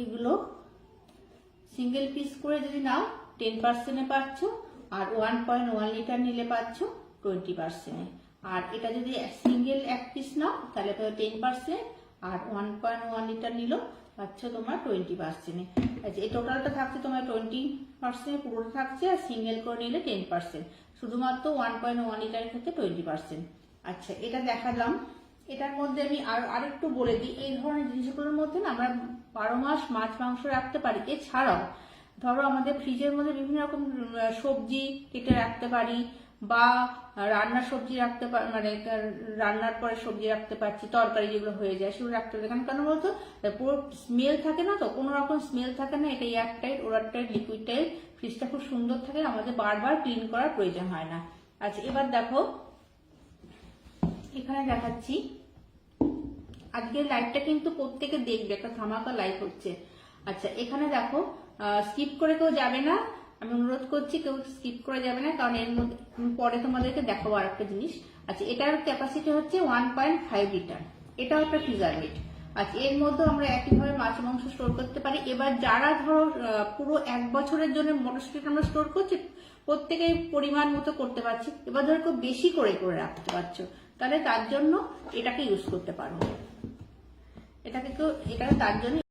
এগুলো single piece করে যদি নাও 10%-এ পাচ্ছ, আর 1.1 লিটার নিলে পাচ্ছ 20%-এ। আর এটা যদি সিঙ্গেল এক পিস নাও তাহলে 10%, আর 1.1 লিটার নিল পাচ্ছ তোমার 20%-এ। আচ্ছা, এই টোটালটা থাকছে তোমার 20% পুরোটা থাকছে, আর সিঙ্গেল করে নিলে 10%, শুধুমাত্র 1.1 লিটারের ক্ষেত্রে 20%। আচ্ছা, এটা দেখালাম। এটার মধ্যে আমি আরেকটু বলে দিই, এই ধরনের জিনিসগুলোর মধ্যে না আমরা 12 মাস মাছ মাংস রাখতে পারি। এছাড়াও ধরো আমাদের ফ্রিজের মধ্যে বিভিন্ন রকম সবজি কেটে রাখতে পারি, বা রান্নার সবজি রাখতে পারি, মানে রান্নার পরে সবজি রাখতে পারছি, তরকারি যেগুলো হয়ে যায় সেগুলো রাখতে পারি। কেন বলতো, পুরো স্মেল থাকে না, তো কোনো রকম স্মেল থাকে না। এটা এয়ারটাইট, ওয়াটারটাইট, লিকুইড টাইট, ফ্রিজটা খুব সুন্দর থাকে, আমাদের বারবার ক্লিন করার প্রয়োজন হয় না। আচ্ছা, এবার দেখো এখানে দেখাচ্ছি। আজকের লাইভটা কিন্তু প্রত্যেকে দেখবে, একটা ধামাকা লাইভ হচ্ছে। আচ্ছা, এখানে দেখো, স্কিপ করে কেউ যাবে না, আমি অনুরোধ করছি, কেউ স্কিপ করে যাবে না, কারণ এর মধ্যে পরে তোমাদেরকে দেখাবো আর একটা জিনিস। আচ্ছা, এটার ক্যাপাসিটি হচ্ছে 1.5 লিটার, এটাও একটা প্রিজারভেটিভ। আচ্ছা, এর মধ্যে আমরা একইভাবে মাছ মাংস স্টোর করতে পারি। এবার যারা ধরো পুরো 1 বছরের জন্য মটরশুঁটি আমরা স্টোর করছি, প্রত্যেকে পরিমাণ মতো করতে পারছি। এবার ধরো কেউ বেশি করে করে রাখতে পারছো, তাহলে তার জন্য এটাকে ইউজ করতে পারো। এটা তার জন্য